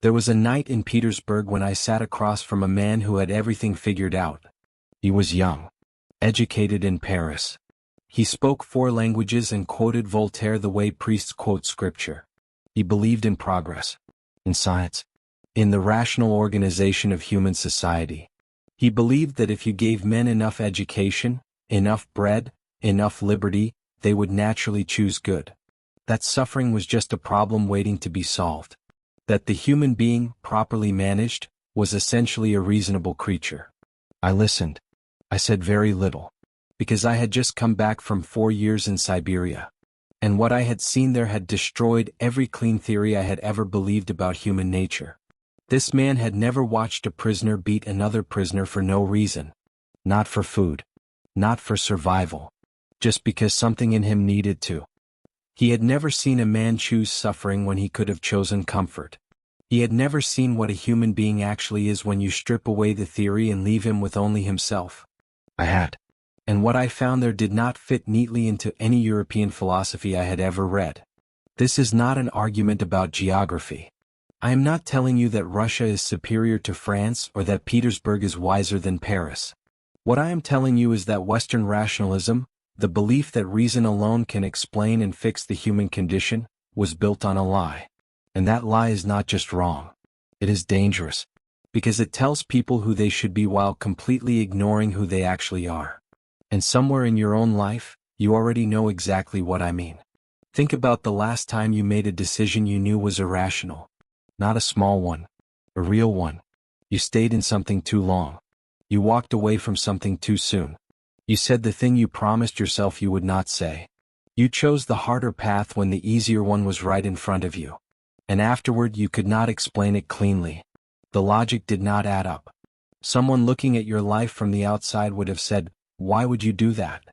There was a night in Petersburg when I sat across from a man who had everything figured out. He was young, educated in Paris. He spoke 4 languages and quoted Voltaire the way priests quote scripture. He believed in progress, in science, in the rational organization of human society. He believed that if you gave men enough education, enough bread, enough liberty, they would naturally choose good. That suffering was just a problem waiting to be solved. That the human being, properly managed, was essentially a reasonable creature. I listened. I said very little, because I had just come back from 4 years in Siberia, and what I had seen there had destroyed every clean theory I had ever believed about human nature. This man had never watched a prisoner beat another prisoner for no reason. Not for food. Not for survival. Just because something in him needed to. He had never seen a man choose suffering when he could have chosen comfort. He had never seen what a human being actually is when you strip away the theory and leave him with only himself. I had. And what I found there did not fit neatly into any European philosophy I had ever read. This is not an argument about geography. I am not telling you that Russia is superior to France or that Petersburg is wiser than Paris. What I am telling you is that Western rationalism, the belief that reason alone can explain and fix the human condition, was built on a lie. And that lie is not just wrong. It is dangerous, because it tells people who they should be while completely ignoring who they actually are. And somewhere in your own life, you already know exactly what I mean. Think about the last time you made a decision you knew was irrational. Not a small one. A real one. You stayed in something too long. You walked away from something too soon. You said the thing you promised yourself you would not say. You chose the harder path when the easier one was right in front of you. And afterward you could not explain it cleanly. The logic did not add up. Someone looking at your life from the outside would have said, "Why would you do that?"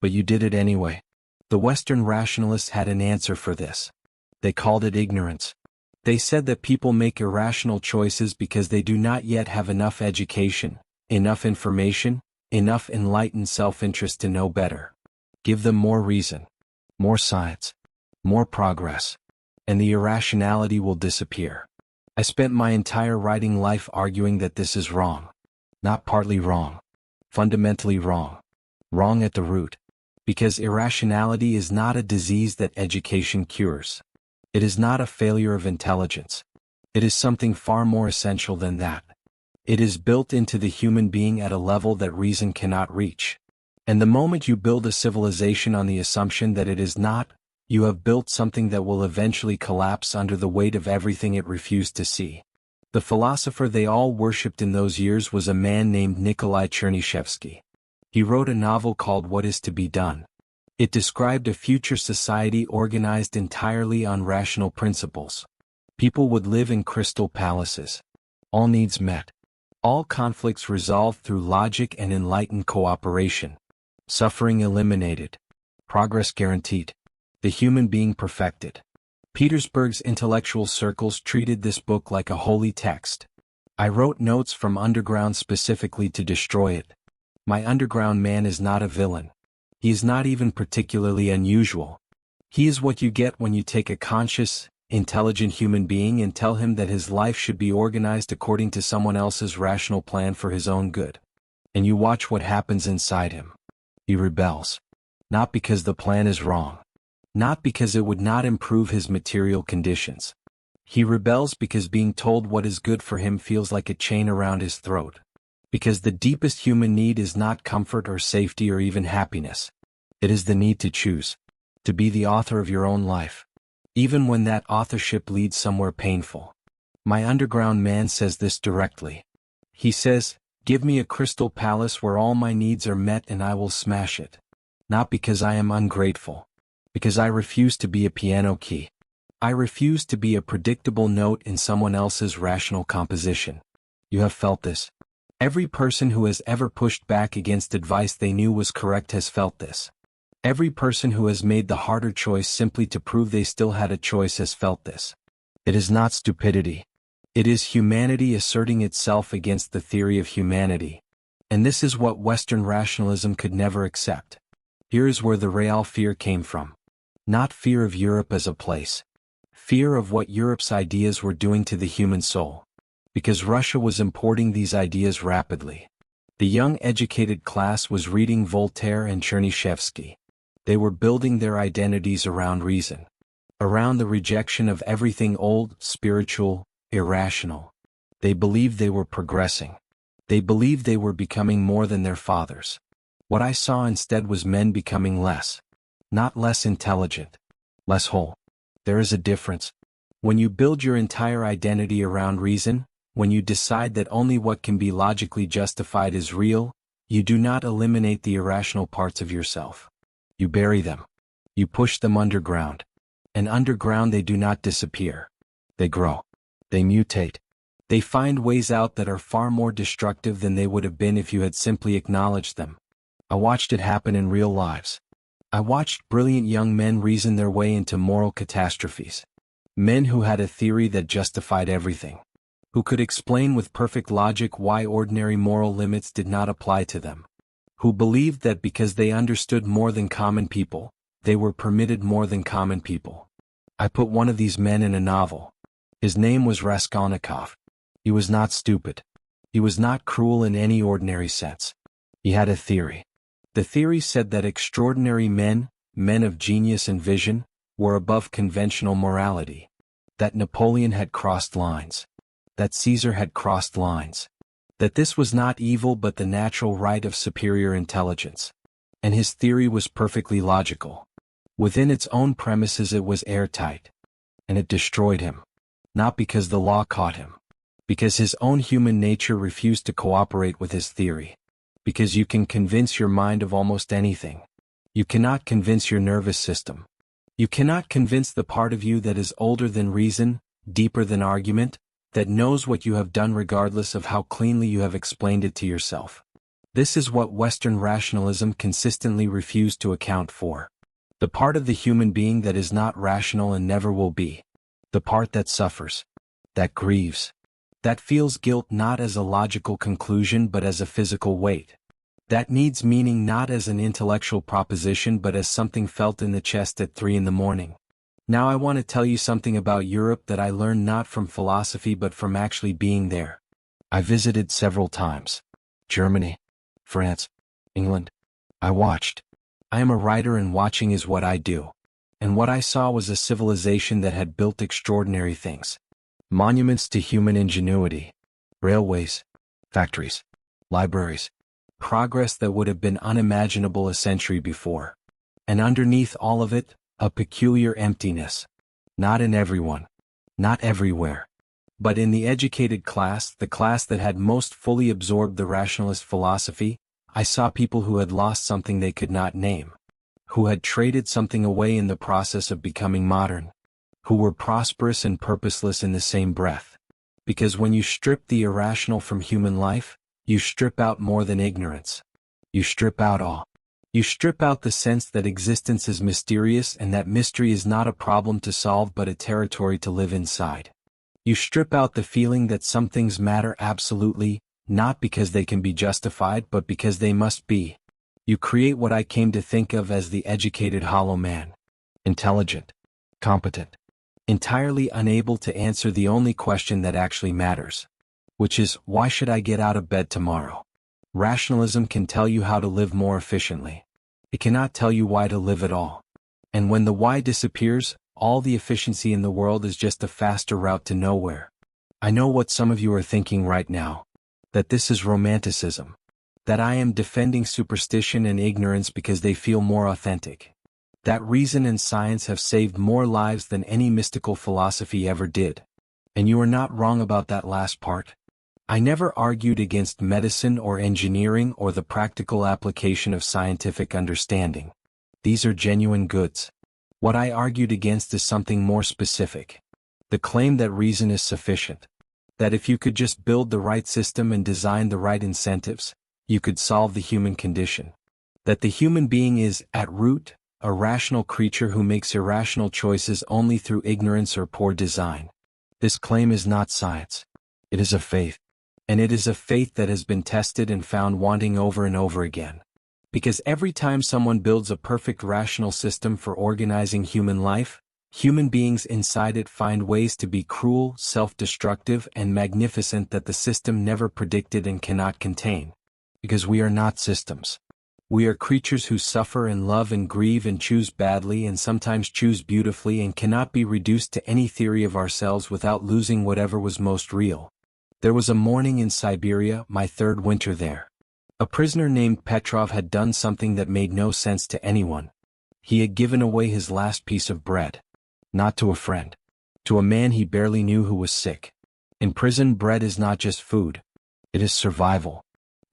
But you did it anyway. The Western rationalists had an answer for this. They called it ignorance. They said that people make irrational choices because they do not yet have enough education, enough information, enough enlightened self-interest to know better. Give them more reason, more science, more progress, and the irrationality will disappear. I spent my entire writing life arguing that this is wrong. Not partly wrong. Fundamentally wrong. Wrong at the root. Because irrationality is not a disease that education cures. It is not a failure of intelligence. It is something far more essential than that. It is built into the human being at a level that reason cannot reach. And the moment you build a civilization on the assumption that it is not, you have built something that will eventually collapse under the weight of everything it refused to see. The philosopher they all worshipped in those years was a man named Chernyshevsky. He wrote a novel called What Is to Be Done. It described a future society organized entirely on rational principles. People would live in crystal palaces. All needs met. All conflicts resolved through logic and enlightened cooperation. Suffering eliminated. Progress guaranteed. The human being perfected. Petersburg's intellectual circles treated this book like a holy text. I wrote notes from underground specifically to destroy it. My underground man is not a villain. He is not even particularly unusual. He is what you get when you take a conscious, intelligent human being and tell him that his life should be organized according to someone else's rational plan for his own good. And you watch what happens inside him. He rebels. Not because the plan is wrong. Not because it would not improve his material conditions. He rebels because being told what is good for him feels like a chain around his throat. Because the deepest human need is not comfort or safety or even happiness. It is the need to choose. To be the author of your own life. Even when that authorship leads somewhere painful. My underground man says this directly. He says, "Give me a crystal palace where all my needs are met and I will smash it. Not because I am ungrateful. Because I refuse to be a piano key. I refuse to be a predictable note in someone else's rational composition." You have felt this. Every person who has ever pushed back against advice they knew was correct has felt this. Every person who has made the harder choice simply to prove they still had a choice has felt this. It is not stupidity. It is humanity asserting itself against the theory of humanity. And this is what Western rationalism could never accept. Here is where the real fear came from. Not fear of Europe as a place. Fear of what Europe's ideas were doing to the human soul. Because Russia was importing these ideas rapidly. The young educated class was reading Voltaire and Chernyshevsky. They were building their identities around reason. Around the rejection of everything old, spiritual, irrational. They believed they were progressing. They believed they were becoming more than their fathers. What I saw instead was men becoming less. Not less intelligent. Less whole. There is a difference. When you build your entire identity around reason, when you decide that only what can be logically justified is real, you do not eliminate the irrational parts of yourself. You bury them. You push them underground. And underground they do not disappear. They grow. They mutate. They find ways out that are far more destructive than they would have been if you had simply acknowledged them. I watched it happen in real lives. I watched brilliant young men reason their way into moral catastrophes. Men who had a theory that justified everything. Who could explain with perfect logic why ordinary moral limits did not apply to them. Who believed that because they understood more than common people, they were permitted more than common people. I put one of these men in a novel. His name was Raskolnikov. He was not stupid. He was not cruel in any ordinary sense. He had a theory. The theory said that extraordinary men, men of genius and vision, were above conventional morality. That Napoleon had crossed lines. That Caesar had crossed lines. That this was not evil but the natural right of superior intelligence. And his theory was perfectly logical. Within its own premises it was airtight. And it destroyed him. Not because the law caught him. Because his own human nature refused to cooperate with his theory. Because you can convince your mind of almost anything. You cannot convince your nervous system. You cannot convince the part of you that is older than reason, deeper than argument, that knows what you have done regardless of how cleanly you have explained it to yourself. This is what Western rationalism consistently refused to account for. The part of the human being that is not rational and never will be. The part that suffers. That grieves. That feels guilt not as a logical conclusion but as a physical weight. That needs meaning not as an intellectual proposition but as something felt in the chest at 3 a.m. Now I want to tell you something about Europe that I learned not from philosophy but from actually being there. I visited several times. Germany, France, England. I watched. I am a writer and watching is what I do. And what I saw was a civilization that had built extraordinary things. Monuments to human ingenuity. Railways. Factories. Libraries. Progress that would have been unimaginable a century before. And underneath all of it, a peculiar emptiness. Not in everyone. Not everywhere. But in the educated class, the class that had most fully absorbed the rationalist philosophy, I saw people who had lost something they could not name. Who had traded something away in the process of becoming modern. Who were prosperous and purposeless in the same breath. Because when you strip the irrational from human life, you strip out more than ignorance. You strip out awe. You strip out the sense that existence is mysterious and that mystery is not a problem to solve but a territory to live inside. You strip out the feeling that some things matter absolutely, not because they can be justified but because they must be. You create what I came to think of as the educated hollow man. Intelligent. Competent. Entirely unable to answer the only question that actually matters. Which is, why should I get out of bed tomorrow? Rationalism can tell you how to live more efficiently. It cannot tell you why to live at all. And when the why disappears, all the efficiency in the world is just a faster route to nowhere. I know what some of you are thinking right now. That this is romanticism. That I am defending superstition and ignorance because they feel more authentic. That reason and science have saved more lives than any mystical philosophy ever did. And you are not wrong about that last part. I never argued against medicine or engineering or the practical application of scientific understanding. These are genuine goods. What I argued against is something more specific. The claim that reason is sufficient. That if you could just build the right system and design the right incentives, you could solve the human condition. That the human being is, at root, a rational creature who makes irrational choices only through ignorance or poor design. This claim is not science. It is a faith. And it is a faith that has been tested and found wanting over and over again. Because every time someone builds a perfect rational system for organizing human life, Human beings inside it find ways to be cruel, self-destructive, and magnificent that the system never predicted and cannot contain. Because we are not systems. We are creatures who suffer and love and grieve and choose badly and sometimes choose beautifully and cannot be reduced to any theory of ourselves without losing whatever was most real. There was a morning in Siberia, my third winter there. A prisoner named Petrov had done something that made no sense to anyone. He had given away his last piece of bread. Not to a friend. To a man he barely knew who was sick. In prison, bread is not just food. It is survival.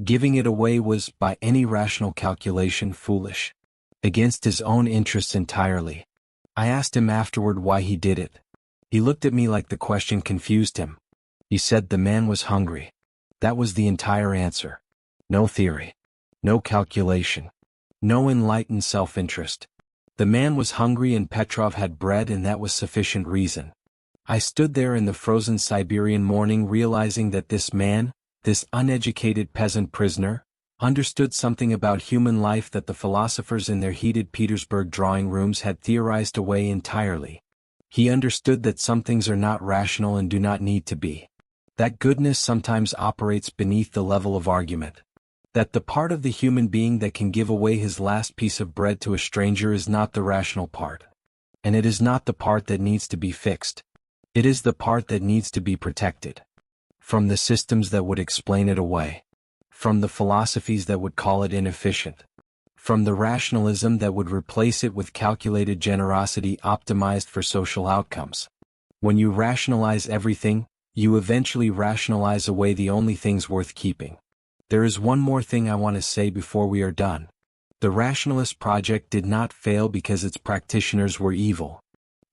Giving it away was, by any rational calculation, foolish. Against his own interests entirely. I asked him afterward why he did it. He looked at me like the question confused him. He said the man was hungry. That was the entire answer. No theory. No calculation. No enlightened self-interest. The man was hungry and Petrov had bread, and that was sufficient reason. I stood there in the frozen Siberian morning realizing that this man, this uneducated peasant prisoner, understood something about human life that the philosophers in their heated Petersburg drawing rooms had theorized away entirely. He understood that some things are not rational and do not need to be. That goodness sometimes operates beneath the level of argument. That the part of the human being that can give away his last piece of bread to a stranger is not the rational part. And it is not the part that needs to be fixed. It is the part that needs to be protected. From the systems that would explain it away. From the philosophies that would call it inefficient. From the rationalism that would replace it with calculated generosity optimized for social outcomes. When you rationalize everything, you eventually rationalize away the only things worth keeping. There is one more thing I want to say before we are done. The rationalist project did not fail because its practitioners were evil.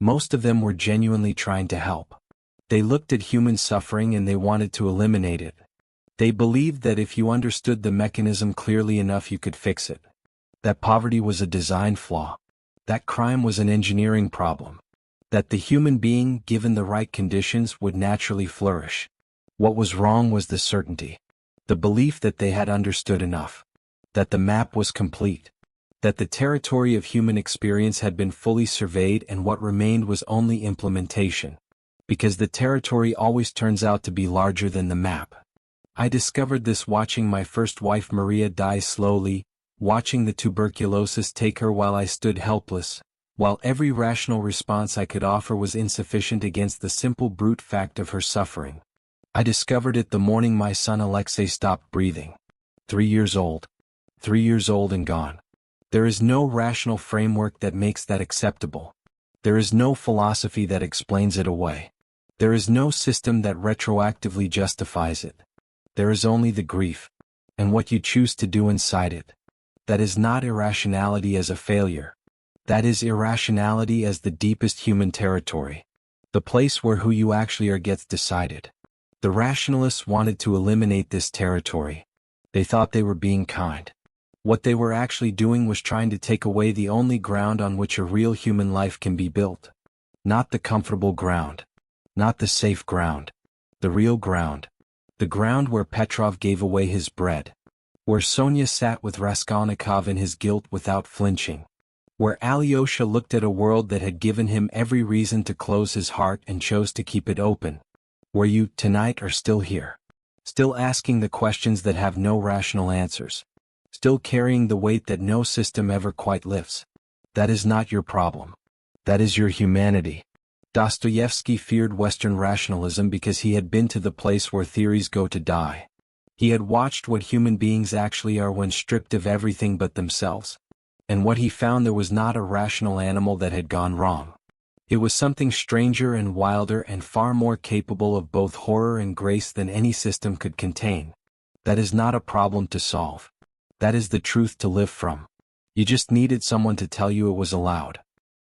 Most of them were genuinely trying to help. They looked at human suffering and they wanted to eliminate it. They believed that if you understood the mechanism clearly enough you could fix it. That poverty was a design flaw. That crime was an engineering problem. That the human being, given the right conditions, would naturally flourish. What was wrong was the certainty. The belief that they had understood enough. That the map was complete. That the territory of human experience had been fully surveyed and what remained was only implementation. Because the territory always turns out to be larger than the map. I discovered this watching my first wife Maria die slowly, watching the tuberculosis take her while I stood helpless, while every rational response I could offer was insufficient against the simple brute fact of her suffering. I discovered it the morning my son Alexei stopped breathing. 3 years old. 3 years old and gone. There is no rational framework that makes that acceptable. There is no philosophy that explains it away. There is no system that retroactively justifies it. There is only the grief, and what you choose to do inside it. That is not irrationality as a failure. That is irrationality as the deepest human territory. The place where who you actually are gets decided. The rationalists wanted to eliminate this territory. They thought they were being kind. What they were actually doing was trying to take away the only ground on which a real human life can be built. Not the comfortable ground. Not the safe ground. The real ground. The ground where Petrov gave away his bread. Where Sonia sat with Raskolnikov in his guilt without flinching. Where Alyosha looked at a world that had given him every reason to close his heart and chose to keep it open. Where you, tonight, are still here. Still asking the questions that have no rational answers. Still carrying the weight that no system ever quite lifts. That is not your problem. That is your humanity. Dostoevsky feared Western rationalism because he had been to the place where theories go to die. He had watched what human beings actually are when stripped of everything but themselves. And what he found, there was not a rational animal that had gone wrong. It was something stranger and wilder and far more capable of both horror and grace than any system could contain. That is not a problem to solve. That is the truth to live from. You just needed someone to tell you it was allowed.